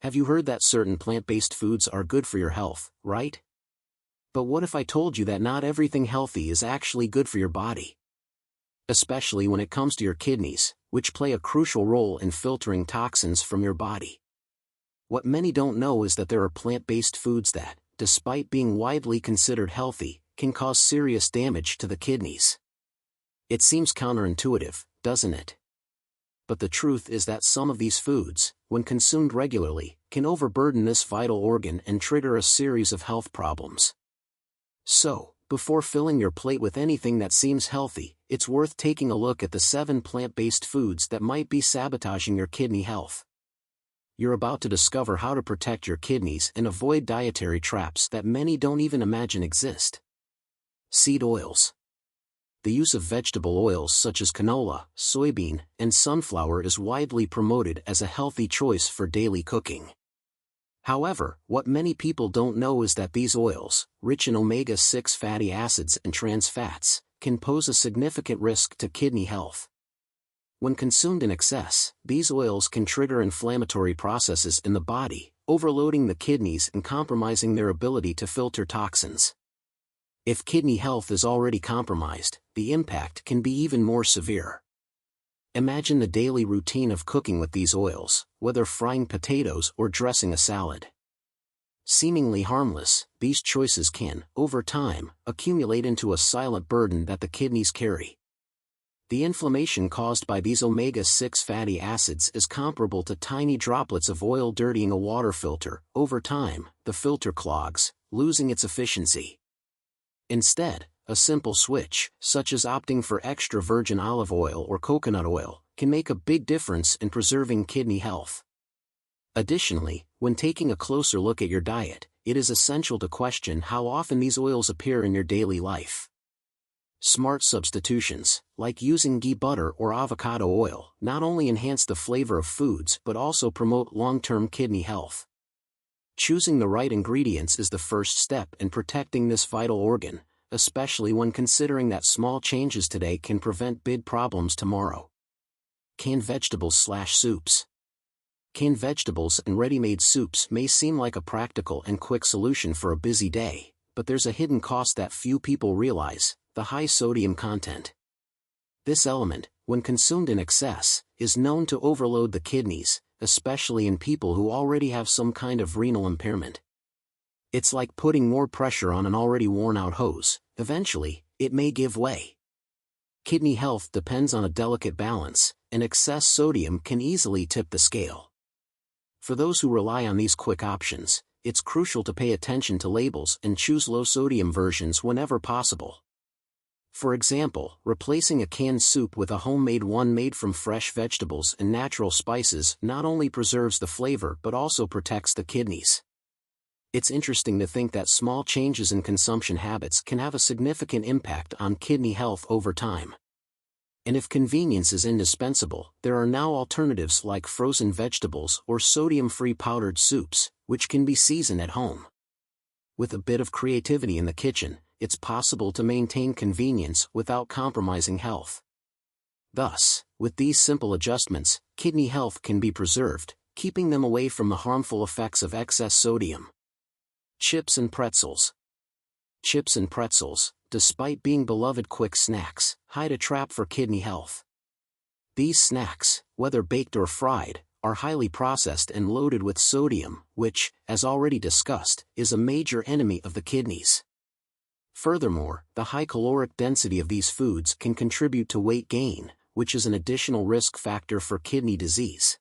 Have you heard that certain plant-based foods are good for your health, right? But what if I told you that not everything healthy is actually good for your body? Especially when it comes to your kidneys, which play a crucial role in filtering toxins from your body. What many don't know is that there are plant-based foods that, despite being widely considered healthy, can cause serious damage to the kidneys. It seems counterintuitive, doesn't it? But the truth is that some of these foods, when consumed regularly, can overburden this vital organ and trigger a series of health problems. So, before filling your plate with anything that seems healthy, it's worth taking a look at the 7 plant-based foods that might be sabotaging your kidney health. You're about to discover how to protect your kidneys and avoid dietary traps that many don't even imagine exist. Seed oils. The use of vegetable oils such as canola, soybean, and sunflower is widely promoted as a healthy choice for daily cooking. However, what many people don't know is that these oils, rich in omega-6 fatty acids and trans fats, can pose a significant risk to kidney health. When consumed in excess, these oils can trigger inflammatory processes in the body, overloading the kidneys and compromising their ability to filter toxins. If kidney health is already compromised, the impact can be even more severe. Imagine the daily routine of cooking with these oils, whether frying potatoes or dressing a salad. Seemingly harmless, these choices can, over time, accumulate into a silent burden that the kidneys carry. The inflammation caused by these omega-6 fatty acids is comparable to tiny droplets of oil dirtying a water filter. Over time, the filter clogs, losing its efficiency. Instead, a simple switch, such as opting for extra virgin olive oil or coconut oil, can make a big difference in preserving kidney health. Additionally, when taking a closer look at your diet, it is essential to question how often these oils appear in your daily life. Smart substitutions, like using ghee butter or avocado oil, not only enhance the flavor of foods but also promote long-term kidney health. Choosing the right ingredients is the first step in protecting this vital organ, especially when considering that small changes today can prevent big problems tomorrow. Canned vegetables/soups. Canned vegetables and ready-made soups may seem like a practical and quick solution for a busy day, but there's a hidden cost that few people realize: the high sodium content. This element, when consumed in excess, is known to overload the kidneys, especially in people who already have some kind of renal impairment. It's like putting more pressure on an already worn-out hose. Eventually, it may give way. Kidney health depends on a delicate balance, and excess sodium can easily tip the scale. For those who rely on these quick options, it's crucial to pay attention to labels and choose low-sodium versions whenever possible. For example, replacing a canned soup with a homemade one made from fresh vegetables and natural spices not only preserves the flavor but also protects the kidneys. It's interesting to think that small changes in consumption habits can have a significant impact on kidney health over time. And if convenience is indispensable, there are now alternatives like frozen vegetables or sodium-free powdered soups, which can be seasoned at home. With a bit of creativity in the kitchen, it's possible to maintain convenience without compromising health. Thus, with these simple adjustments, kidney health can be preserved, keeping them away from the harmful effects of excess sodium. Chips and pretzels. Chips and pretzels, despite being beloved quick snacks, hide a trap for kidney health. These snacks, whether baked or fried, are highly processed and loaded with sodium, which, as already discussed, is a major enemy of the kidneys. Furthermore, the high caloric density of these foods can contribute to weight gain, which is an additional risk factor for kidney disease.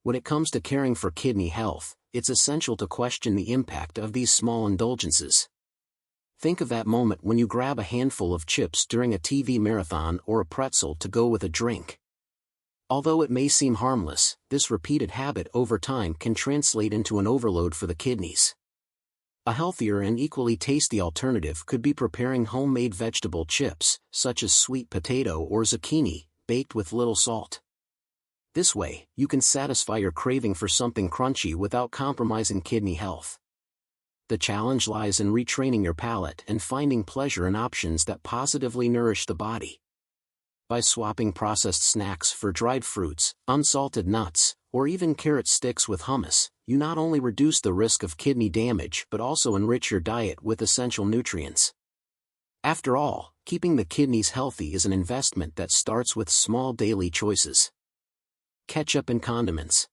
When it comes to caring for kidney health, it's essential to question the impact of these small indulgences. Think of that moment when you grab a handful of chips during a TV marathon or a pretzel to go with a drink. Although it may seem harmless, this repeated habit over time can translate into an overload for the kidneys. A healthier and equally tasty alternative could be preparing homemade vegetable chips, such as sweet potato or zucchini, baked with little salt. This way, you can satisfy your craving for something crunchy without compromising kidney health. The challenge lies in retraining your palate and finding pleasure in options that positively nourish the body. By swapping processed snacks for dried fruits, unsalted nuts, or even carrot sticks with hummus, you not only reduce the risk of kidney damage but also enrich your diet with essential nutrients. After all, keeping the kidneys healthy is an investment that starts with small daily choices. Ketchup and condiments.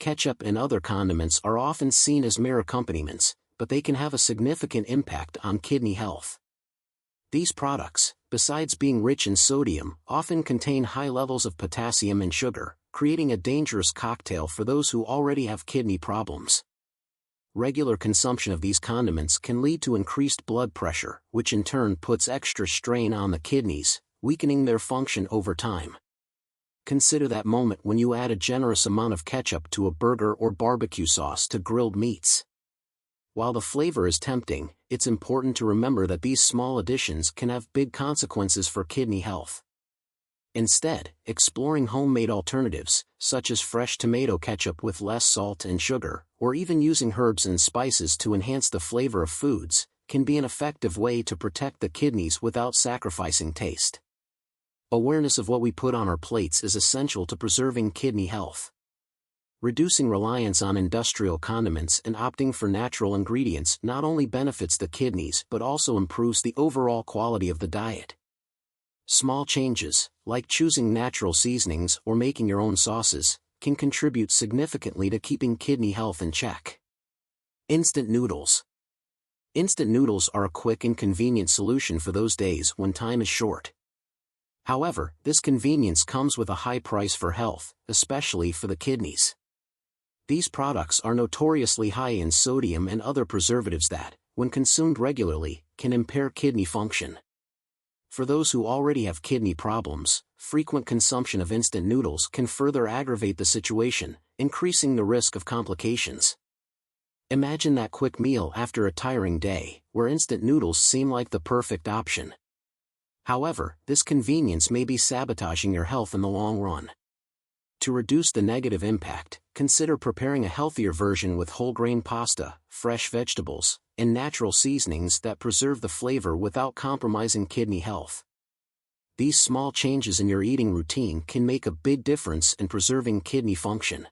Ketchup and other condiments are often seen as mere accompaniments, but they can have a significant impact on kidney health. These products, besides being rich in sodium, often contain high levels of potassium and sugar, creating a dangerous cocktail for those who already have kidney problems. Regular consumption of these condiments can lead to increased blood pressure, which in turn puts extra strain on the kidneys, weakening their function over time. Consider that moment when you add a generous amount of ketchup to a burger or barbecue sauce to grilled meats. While the flavor is tempting, it's important to remember that these small additions can have big consequences for kidney health. Instead, exploring homemade alternatives, such as fresh tomato ketchup with less salt and sugar, or even using herbs and spices to enhance the flavor of foods, can be an effective way to protect the kidneys without sacrificing taste. Awareness of what we put on our plates is essential to preserving kidney health. Reducing reliance on industrial condiments and opting for natural ingredients not only benefits the kidneys but also improves the overall quality of the diet. Small changes, like choosing natural seasonings or making your own sauces, can contribute significantly to keeping kidney health in check. Instant noodles. Instant noodles are a quick and convenient solution for those days when time is short. However, this convenience comes with a high price for health, especially for the kidneys. These products are notoriously high in sodium and other preservatives that, when consumed regularly, can impair kidney function. For those who already have kidney problems, frequent consumption of instant noodles can further aggravate the situation, increasing the risk of complications. Imagine that quick meal after a tiring day, where instant noodles seem like the perfect option. However, this convenience may be sabotaging your health in the long run. To reduce the negative impact, consider preparing a healthier version with whole grain pasta, fresh vegetables, and natural seasonings that preserve the flavor without compromising kidney health. These small changes in your eating routine can make a big difference in preserving kidney function.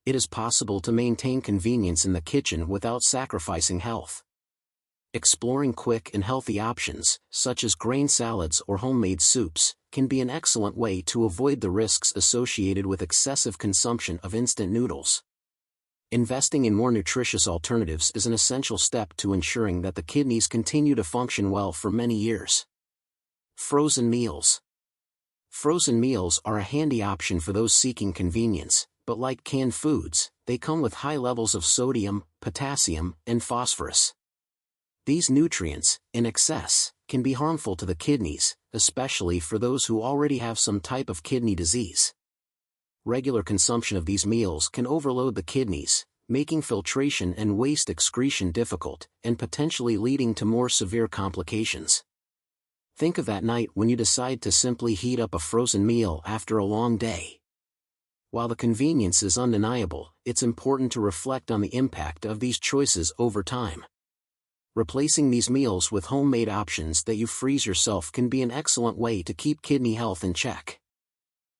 It is possible to maintain convenience in the kitchen without sacrificing health. Exploring quick and healthy options, such as grain salads or homemade soups, can be an excellent way to avoid the risks associated with excessive consumption of instant noodles. Investing in more nutritious alternatives is an essential step to ensuring that the kidneys continue to function well for many years. Frozen meals. Frozen meals are a handy option for those seeking convenience, but like canned foods, they come with high levels of sodium, potassium, and phosphorus. These nutrients, in excess, can be harmful to the kidneys, especially for those who already have some type of kidney disease. Regular consumption of these meals can overload the kidneys, making filtration and waste excretion difficult, and potentially leading to more severe complications. Think of that night when you decide to simply heat up a frozen meal after a long day. While the convenience is undeniable, it's important to reflect on the impact of these choices over time. Replacing these meals with homemade options that you freeze yourself can be an excellent way to keep kidney health in check.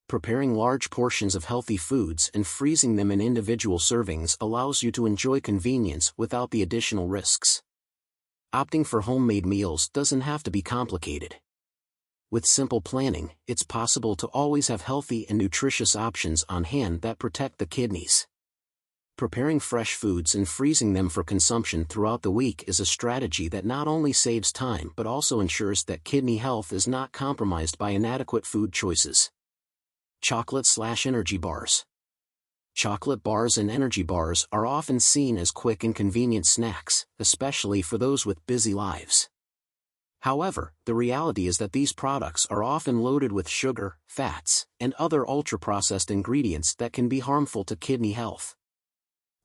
Preparing large portions of healthy foods and freezing them in individual servings allows you to enjoy convenience without the additional risks. Opting for homemade meals doesn't have to be complicated. With simple planning, it's possible to always have healthy and nutritious options on hand that protect the kidneys. Preparing fresh foods and freezing them for consumption throughout the week is a strategy that not only saves time but also ensures that kidney health is not compromised by inadequate food choices. Chocolate/energy bars. Chocolate bars and energy bars are often seen as quick and convenient snacks, especially for those with busy lives. However, the reality is that these products are often loaded with sugar, fats, and other ultra-processed ingredients that can be harmful to kidney health.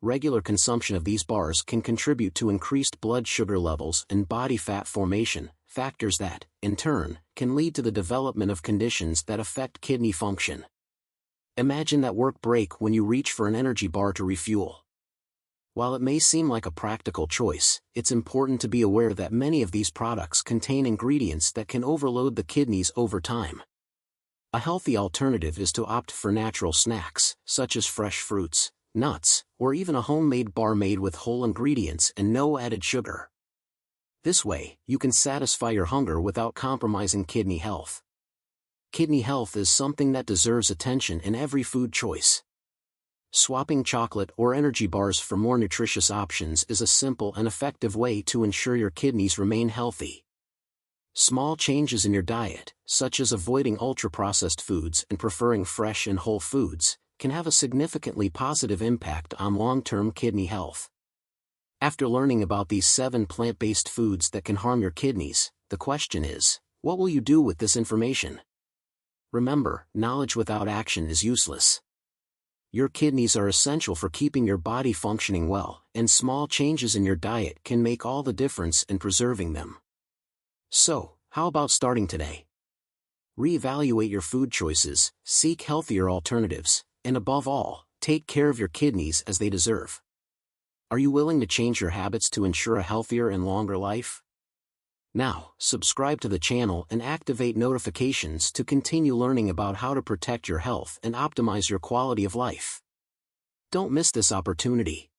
Regular consumption of these bars can contribute to increased blood sugar levels and body fat formation, factors that, in turn, can lead to the development of conditions that affect kidney function. Imagine that work break when you reach for an energy bar to refuel. While it may seem like a practical choice, it's important to be aware that many of these products contain ingredients that can overload the kidneys over time. A healthy alternative is to opt for natural snacks, such as fresh fruits, nuts, or even a homemade bar made with whole ingredients and no added sugar. This way, you can satisfy your hunger without compromising kidney health. Kidney health is something that deserves attention in every food choice. Swapping chocolate or energy bars for more nutritious options is a simple and effective way to ensure your kidneys remain healthy. Small changes in your diet, such as avoiding ultra-processed foods and preferring fresh and whole foods, can have a significantly positive impact on long-term kidney health. After learning about these 7 plant-based foods that can harm your kidneys, the question is, what will you do with this information? Remember, knowledge without action is useless. Your kidneys are essential for keeping your body functioning well, and small changes in your diet can make all the difference in preserving them. So, how about starting today? Reevaluate your food choices, seek healthier alternatives, and above all, take care of your kidneys as they deserve. Are you willing to change your habits to ensure a healthier and longer life? Now, subscribe to the channel and activate notifications to continue learning about how to protect your health and optimize your quality of life. Don't miss this opportunity.